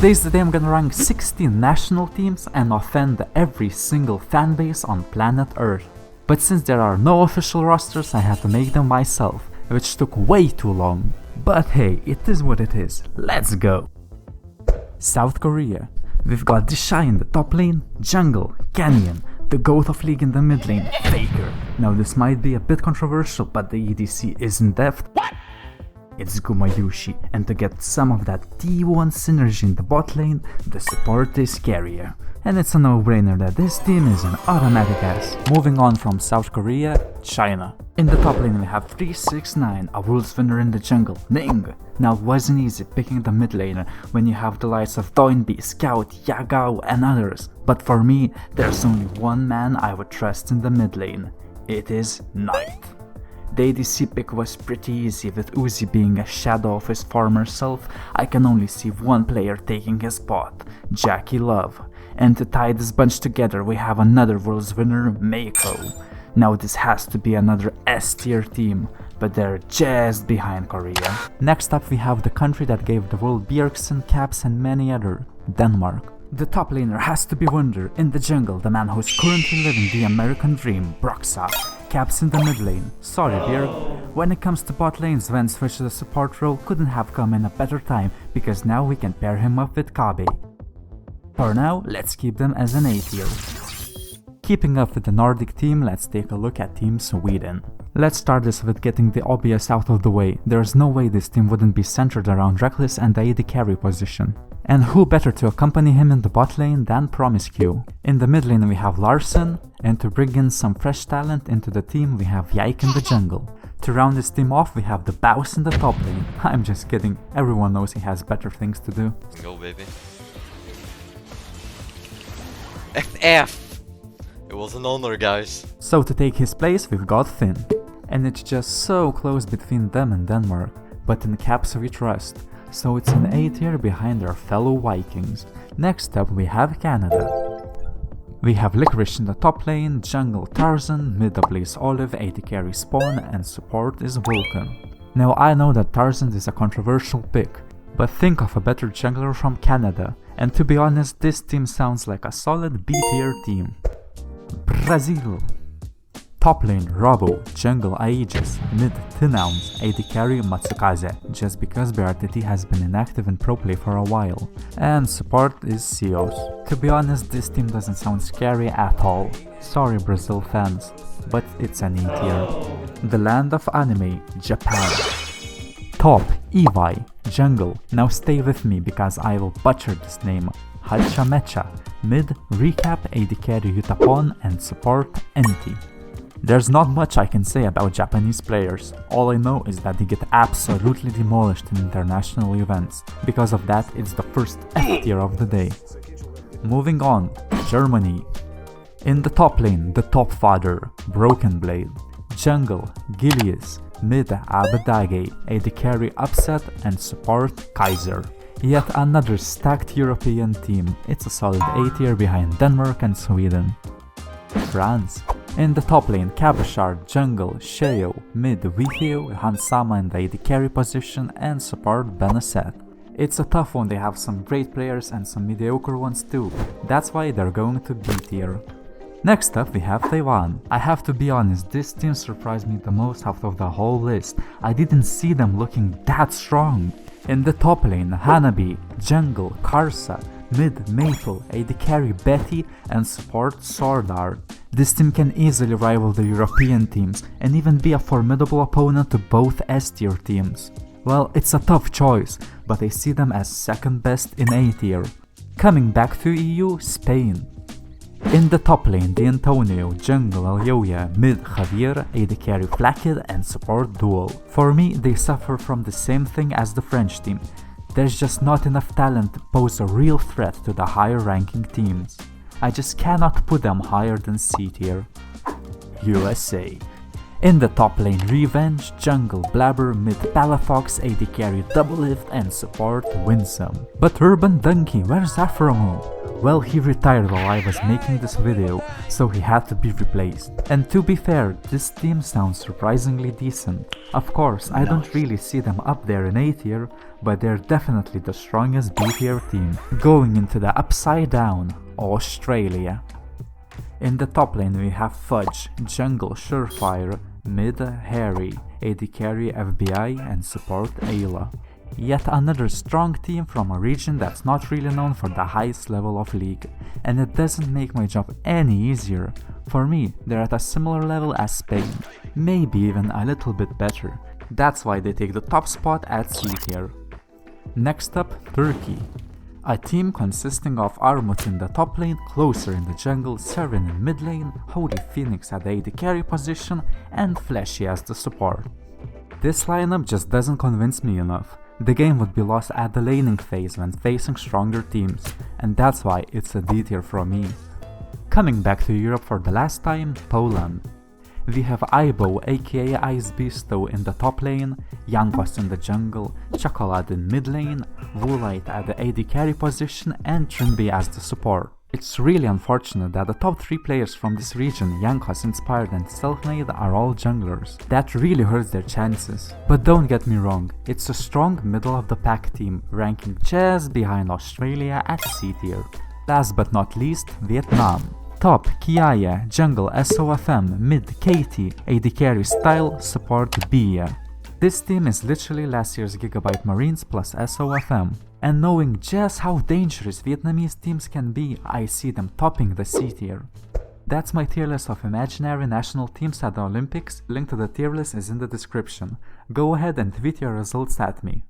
Today's the day I'm gonna rank 16 national teams and offend every single fanbase on planet Earth. But since there are no official rosters, I had to make them myself, which took way too long. But hey, it is what it is. Let's go! South Korea. We've got Disha in the top lane, Jungle, Canyon, the GOAT of League in the mid lane, Faker. Now this might be a bit controversial, but the EDC isn't deft. What? It's Gumayushi, and to get some of that T1 synergy in the bot lane, the support is Carrier. And it's a no-brainer that this team is an automatic ass. Moving on from South Korea, China. In the top lane we have 369, a World's winner in the jungle, Ning. Now it wasn't easy picking the mid laner when you have the likes of Doinbi, Scout, Yagao and others. But for me, there's only one man I would trust in the mid lane. It is Knight. The ADC pick was pretty easy, with Uzi being a shadow of his former self. I can only see one player taking his spot, Jackie Love. And to tie this bunch together we have another World's winner, Meiko. Now this has to be another S tier team, but they're just behind Korea. Next up we have the country that gave the world Bjergsen, Caps and many other, Denmark. The top laner has to be Wunder. In the jungle, the man who's currently living the American dream, Broxa. Caps in the mid lane. Sorry Bjerg. When it comes to bot lane, Sven switched to the support role couldn't have come in a better time, because now we can pair him up with Kabe. For now, let's keep them as an A tier. Keeping up with the Nordic team, let's take a look at Team Sweden. Let's start this with getting the obvious out of the way. There's no way this team wouldn't be centered around Reckless and the AD carry position. And who better to accompany him in the bot lane than Promiscue? In the mid lane we have Larsen, and to bring in some fresh talent into the team we have Yike in the jungle. To round this team off we have the Baus in the top lane. I'm just kidding, everyone knows he has better things to do. Let's go baby. FF! It was an honor, guys. So to take his place we've got Finn. And it's just so close between them and Denmark, but in Caps we trust. So it's an A tier behind our fellow Vikings. Next up we have Canada. We have Licorice in the top lane, jungle Tarzan, mid plays Olive, AD carry Spawn and support is Vulcan. Now I know that Tarzan is a controversial pick, but think of a better jungler from Canada, and to be honest this team sounds like a solid B tier team. Brazil. Top lane Robo, jungle Aegis, mid Tinauns, AD carry Matsukaze, just because BRTT has been inactive in pro play for a while, and support is Seos. To be honest, this team doesn't sound scary at all. Sorry Brazil fans, but it's an E tier. The land of anime, Japan. Top, Evi, jungle, now stay with me because I will butcher this name, Hachamecha, mid Recap, AD carry Yutapon and support Enti. There's not much I can say about Japanese players, all I know is that they get absolutely demolished in international events. Because of that, it's the first F tier of the day. Moving on, Germany. In the top lane, the top father, Broken Blade. Jungle, Gilius, mid Abadage, AD carry Upset and support Kaiser. Yet another stacked European team, it's a solid A tier behind Denmark and Sweden. France. In the top lane, Kabashar, jungle, Sheo, mid Vithio, Hansama in the AD carry position and support Benesset. It's a tough one, they have some great players and some mediocre ones too, that's why they're going to B tier. Next up we have Taiwan. I have to be honest, this team surprised me the most out of the whole list. I didn't see them looking that strong. In the top lane, Hanabi, jungle, Karsa, mid Maple, AD carry Betty and support Swordart. This team can easily rival the European teams and even be a formidable opponent to both S tier teams. Well, it's a tough choice, but I see them as second best in A tier. Coming back to EU, Spain. In the top lane, the Antonio, jungle Alyoya, mid Javier, AD carry Flakked and support Duel. For me, they suffer from the same thing as the French team. There's just not enough talent to pose a real threat to the higher ranking teams. I just cannot put them higher than C tier. USA. In the top lane, Revenge, jungle Blabber, mid Palafox, AD carry Double Lift and support Winsome. But Urban Donkey, where's Afromo? Well, he retired while I was making this video, so he had to be replaced. And to be fair, this team sounds surprisingly decent. Of course, I don't really see them up there in A tier, but they're definitely the strongest B tier team. Going into the upside down, Australia. In the top lane we have Fudge, jungle Surefire, mid Harry, AD carry FBI and support Ayla. Yet another strong team from a region that's not really known for the highest level of league, and it doesn't make my job any easier. For me, they're at a similar level as Spain, maybe even a little bit better. That's why they take the top spot at C tier. Next up, Turkey. A team consisting of Armut in the top lane, Closer in the jungle, Seren in mid lane, Holy Phoenix at the AD carry position, and Fleshy as the support. This lineup just doesn't convince me enough. The game would be lost at the laning phase when facing stronger teams, and that's why it's a D tier from me. Coming back to Europe for the last time, Poland. We have Aibo aka Ice Beasto in the top lane, Jankos in the jungle, Chocolate in mid lane, Woolite at the AD carry position, and Trimby as the support. It's really unfortunate that the top 3 players from this region, Jankos, Inspired and Selfmade, are all junglers. That really hurts their chances. But don't get me wrong, it's a strong middle of the pack team, ranking just behind Australia at C tier. Last but not least, Vietnam. Top Kiaya, jungle SOFM, mid KT, AD carry Style, support Bia. This team is literally last year's Gigabyte Marines plus SOFM. And knowing just how dangerous Vietnamese teams can be, I see them topping the C tier. That's my tier list of imaginary national teams at the Olympics. Link to the tier list is in the description. Go ahead and tweet your results at me.